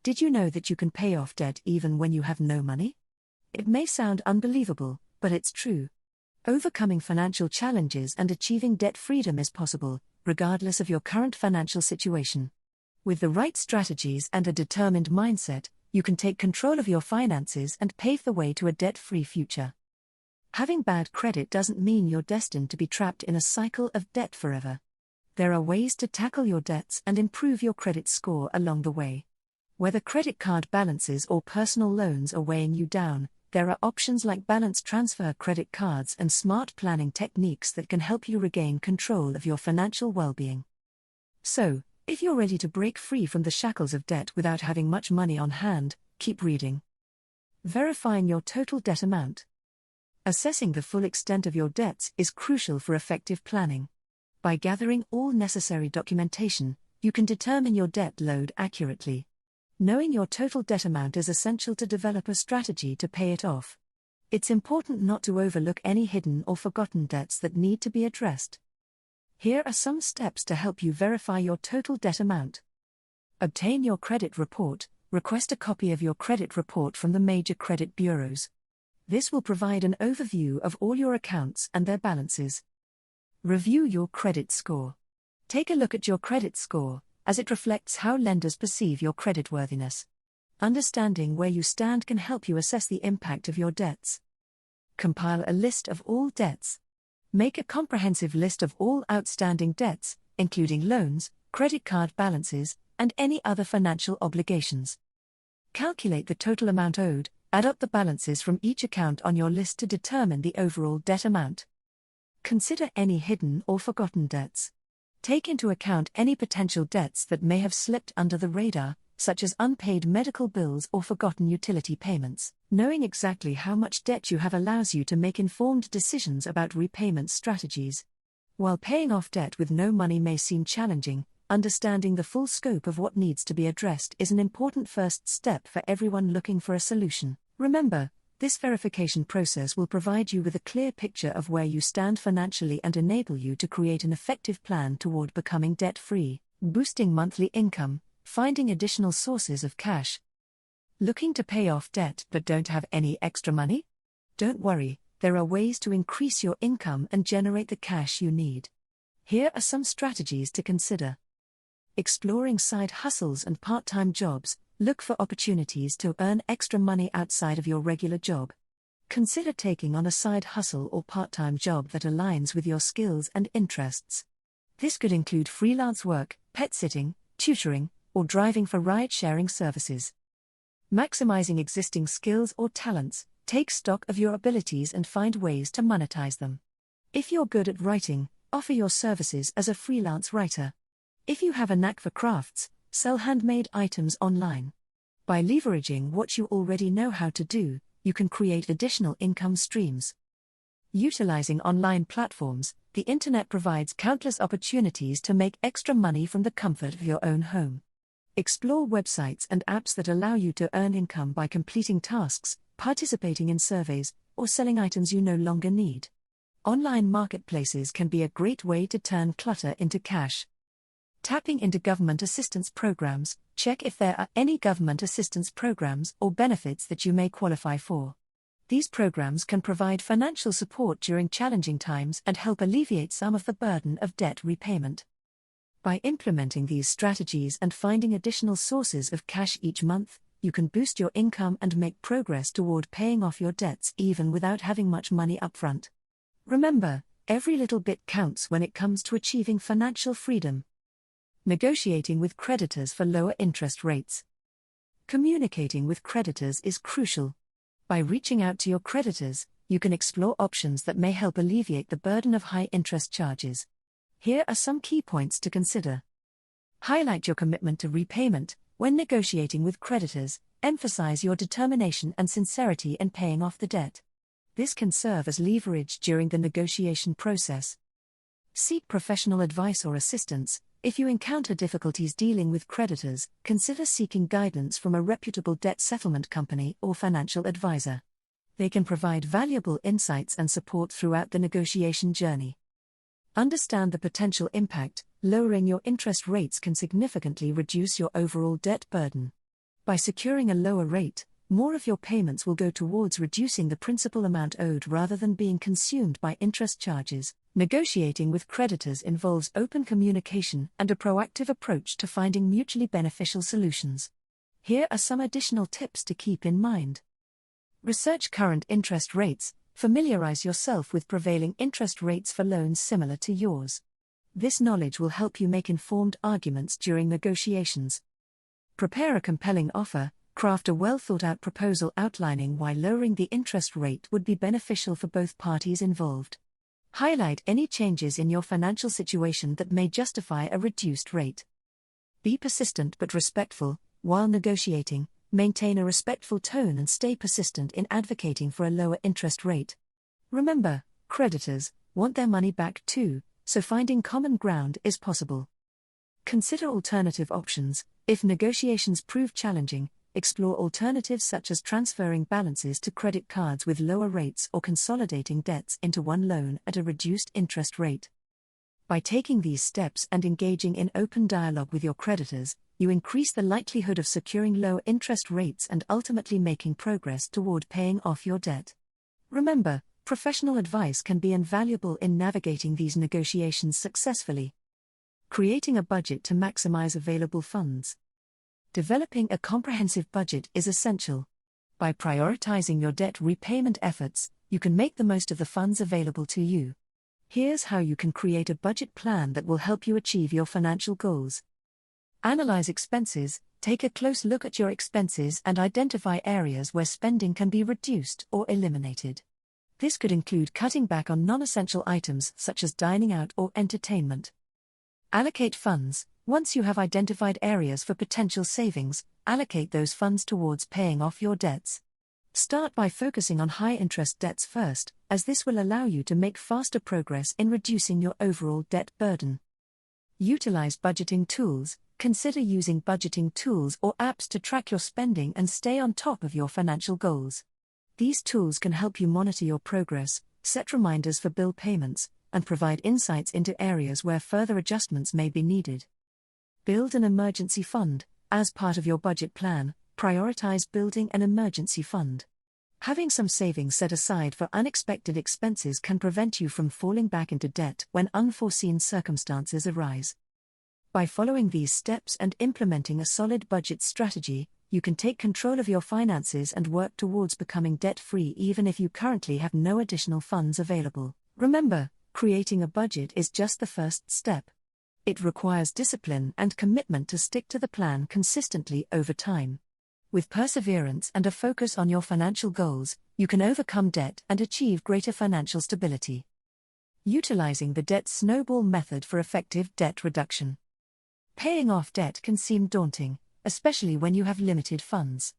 Did you know that you can pay off debt even when you have no money? It may sound unbelievable, but it's true. Overcoming financial challenges and achieving debt freedom is possible, regardless of your current financial situation. With the right strategies and a determined mindset, you can take control of your finances and pave the way to a debt-free future. Having bad credit doesn't mean you're destined to be trapped in a cycle of debt forever. There are ways to tackle your debts and improve your credit score along the way. Whether credit card balances or personal loans are weighing you down, there are options like balance transfer credit cards and smart planning techniques that can help you regain control of your financial well-being. So, if you're ready to break free from the shackles of debt without having much money on hand, keep reading. Verifying your total debt amount. Assessing the full extent of your debts is crucial for effective planning. By gathering all necessary documentation, you can determine your debt load accurately. Knowing your total debt amount is essential to develop a strategy to pay it off. It's important not to overlook any hidden or forgotten debts that need to be addressed. Here are some steps to help you verify your total debt amount. Obtain your credit report. Request a copy of your credit report from the major credit bureaus. This will provide an overview of all your accounts and their balances. Review your credit score. Take a look at your credit score, as it reflects how lenders perceive your creditworthiness. Understanding where you stand can help you assess the impact of your debts. Compile a list of all debts. Make a comprehensive list of all outstanding debts, including loans, credit card balances, and any other financial obligations. Calculate the total amount owed. Add up the balances from each account on your list to determine the overall debt amount. Consider any hidden or forgotten debts. Take into account any potential debts that may have slipped under the radar, such as unpaid medical bills or forgotten utility payments. Knowing exactly how much debt you have allows you to make informed decisions about repayment strategies. While paying off debt with no money may seem challenging, understanding the full scope of what needs to be addressed is an important first step for everyone looking for a solution. Remember, this verification process will provide you with a clear picture of where you stand financially and enable you to create an effective plan toward becoming debt-free, boosting monthly income, finding additional sources of cash. Looking to pay off debt but don't have any extra money? Don't worry, there are ways to increase your income and generate the cash you need. Here are some strategies to consider. Exploring side hustles and part-time jobs. Look for opportunities to earn extra money outside of your regular job. Consider taking on a side hustle or part-time job that aligns with your skills and interests. This could include freelance work, pet sitting, tutoring, or driving for ride-sharing services. Maximizing existing skills or talents. Take stock of your abilities and find ways to monetize them. If you're good at writing, offer your services as a freelance writer. If you have a knack for crafts, sell handmade items online. By leveraging what you already know how to do, you can create additional income streams. Utilizing online platforms, the internet provides countless opportunities to make extra money from the comfort of your own home. Explore websites and apps that allow you to earn income by completing tasks, participating in surveys, or selling items you no longer need. Online marketplaces can be a great way to turn clutter into cash. Tapping into government assistance programs. Check if there are any government assistance programs or benefits that you may qualify for. These programs can provide financial support during challenging times and help alleviate some of the burden of debt repayment. By implementing these strategies and finding additional sources of cash each month, you can boost your income and make progress toward paying off your debts even without having much money upfront. Remember, every little bit counts when it comes to achieving financial freedom. Negotiating with creditors for lower interest rates. Communicating with creditors is crucial. By reaching out to your creditors, you can explore options that may help alleviate the burden of high interest charges. Here are some key points to consider. Highlight your commitment to repayment. When negotiating with creditors, emphasize your determination and sincerity in paying off the debt. This can serve as leverage during the negotiation process. Seek professional advice or assistance. If you encounter difficulties dealing with creditors, consider seeking guidance from a reputable debt settlement company or financial advisor. They can provide valuable insights and support throughout the negotiation journey. Understand the potential impact. Lowering your interest rates can significantly reduce your overall debt burden. By securing a lower rate, more of your payments will go towards reducing the principal amount owed rather than being consumed by interest charges. Negotiating with creditors involves open communication and a proactive approach to finding mutually beneficial solutions. Here are some additional tips to keep in mind. Research current interest rates. Familiarize yourself with prevailing interest rates for loans similar to yours. This knowledge will help you make informed arguments during negotiations. Prepare a compelling offer. Craft a well-thought-out proposal outlining why lowering the interest rate would be beneficial for both parties involved. Highlight any changes in your financial situation that may justify a reduced rate. Be persistent but respectful. While negotiating, maintain a respectful tone and stay persistent in advocating for a lower interest rate. Remember, creditors want their money back too, so finding common ground is possible. Consider alternative options. If negotiations prove challenging, explore alternatives such as transferring balances to credit cards with lower rates or consolidating debts into one loan at a reduced interest rate. By taking these steps and engaging in open dialogue with your creditors, you increase the likelihood of securing lower interest rates and ultimately making progress toward paying off your debt. Remember, professional advice can be invaluable in navigating these negotiations successfully. Creating a budget to maximize available funds. Developing a comprehensive budget is essential. By prioritizing your debt repayment efforts, you can make the most of the funds available to you. Here's how you can create a budget plan that will help you achieve your financial goals. Analyze expenses. Take a close look at your expenses and identify areas where spending can be reduced or eliminated. This could include cutting back on non-essential items such as dining out or entertainment. Allocate funds. Once you have identified areas for potential savings, allocate those funds towards paying off your debts. Start by focusing on high-interest debts first, as this will allow you to make faster progress in reducing your overall debt burden. Utilize budgeting tools. Consider using budgeting tools or apps to track your spending and stay on top of your financial goals. These tools can help you monitor your progress, set reminders for bill payments, and provide insights into areas where further adjustments may be needed. Build an emergency fund. As part of your budget plan, prioritize building an emergency fund. Having some savings set aside for unexpected expenses can prevent you from falling back into debt when unforeseen circumstances arise. By following these steps and implementing a solid budget strategy, you can take control of your finances and work towards becoming debt-free even if you currently have no additional funds available. Remember, creating a budget is just the first step. It requires discipline and commitment to stick to the plan consistently over time. With perseverance and a focus on your financial goals, you can overcome debt and achieve greater financial stability. Utilizing the debt snowball method for effective debt reduction. Paying off debt can seem daunting, especially when you have limited funds.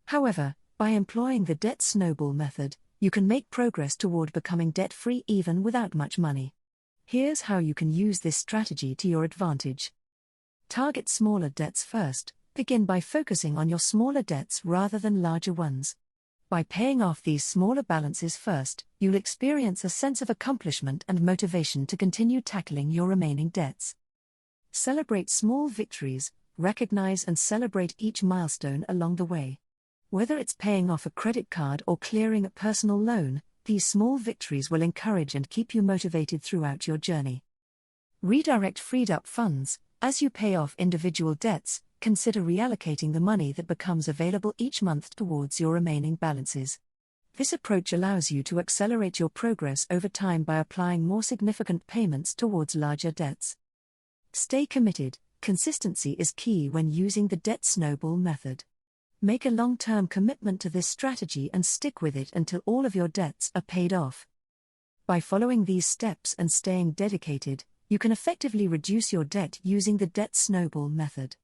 However, by employing the debt snowball method, you can make progress toward becoming debt-free even without much money. Here's how you can use this strategy to your advantage. Target smaller debts first. Begin by focusing on your smaller debts rather than larger ones. By paying off these smaller balances first, you'll experience a sense of accomplishment and motivation to continue tackling your remaining debts. Celebrate small victories. Recognize and celebrate each milestone along the way. Whether it's paying off a credit card or clearing a personal loan, these small victories will encourage and keep you motivated throughout your journey. Redirect freed-up funds. As you pay off individual debts, consider reallocating the money that becomes available each month towards your remaining balances. This approach allows you to accelerate your progress over time by applying more significant payments towards larger debts. Stay committed. Consistency is key when using the debt snowball method. Make a long-term commitment to this strategy and stick with it until all of your debts are paid off. By following these steps and staying dedicated, you can effectively reduce your debt using the debt snowball method.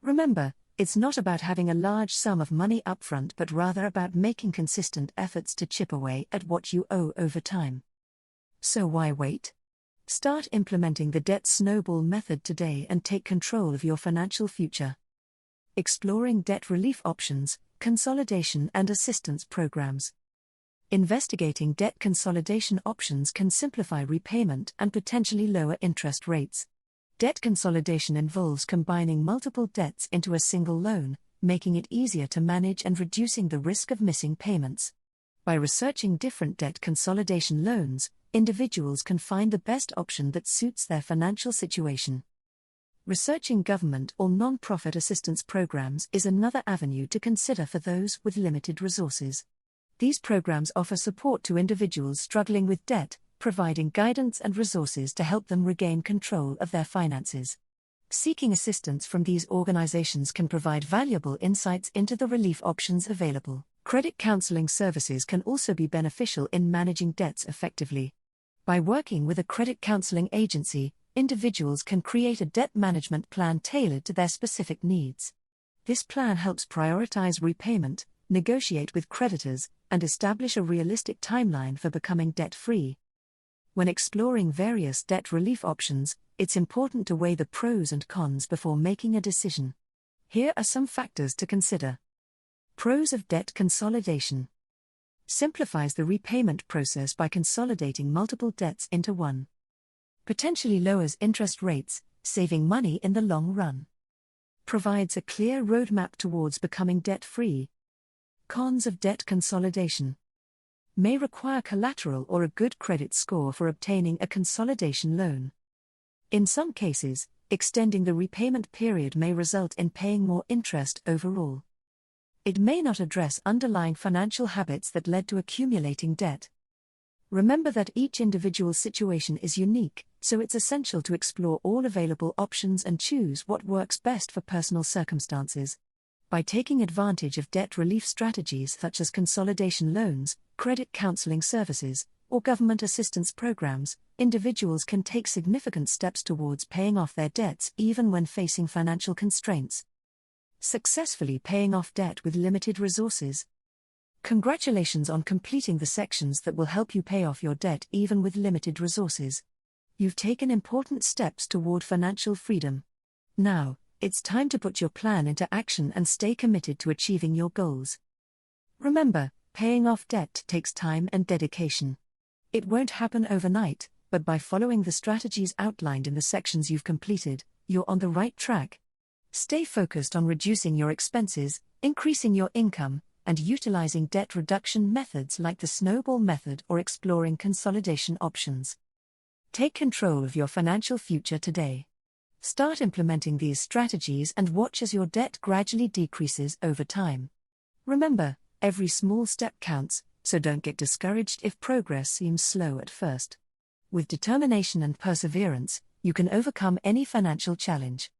Remember, it's not about having a large sum of money upfront but rather about making consistent efforts to chip away at what you owe over time. So why wait? Start implementing the debt snowball method today and take control of your financial future. Exploring debt relief options, consolidation and assistance programs. Investigating debt consolidation options can simplify repayment and potentially lower interest rates. Debt consolidation involves combining multiple debts into a single loan, making it easier to manage and reducing the risk of missing payments. By researching different debt consolidation loans, individuals can find the best option that suits their financial situation. Researching government or non-profit assistance programs is another avenue to consider for those with limited resources. These programs offer support to individuals struggling with debt, providing guidance and resources to help them regain control of their finances. Seeking assistance from these organizations can provide valuable insights into the relief options available. Credit counseling services can also be beneficial in managing debts effectively. By working with a credit counseling agency, individuals can create a debt management plan tailored to their specific needs. This plan helps prioritize repayment, negotiate with creditors, and establish a realistic timeline for becoming debt-free. When exploring various debt relief options, it's important to weigh the pros and cons before making a decision. Here are some factors to consider. Pros of debt consolidation. Simplifies the repayment process by consolidating multiple debts into one. Potentially lowers interest rates, saving money in the long run. Provides a clear roadmap towards becoming debt-free. Cons of debt consolidation. May require collateral or a good credit score for obtaining a consolidation loan. In some cases, extending the repayment period may result in paying more interest overall. It may not address underlying financial habits that led to accumulating debt. Remember that each individual's situation is unique, so it's essential to explore all available options and choose what works best for personal circumstances. By taking advantage of debt relief strategies such as consolidation loans, credit counseling services, or government assistance programs, individuals can take significant steps towards paying off their debts even when facing financial constraints. Successfully paying off debt with limited resources. Congratulations on completing the sections that will help you pay off your debt even with limited resources. You've taken important steps toward financial freedom. Now, it's time to put your plan into action and stay committed to achieving your goals. Remember, paying off debt takes time and dedication. It won't happen overnight, but by following the strategies outlined in the sections you've completed, you're on the right track. Stay focused on reducing your expenses, increasing your income, and utilizing debt reduction methods like the snowball method or exploring consolidation options. Take control of your financial future today. Start implementing these strategies and watch as your debt gradually decreases over time. Remember, every small step counts, so don't get discouraged if progress seems slow at first. With determination and perseverance, you can overcome any financial challenge.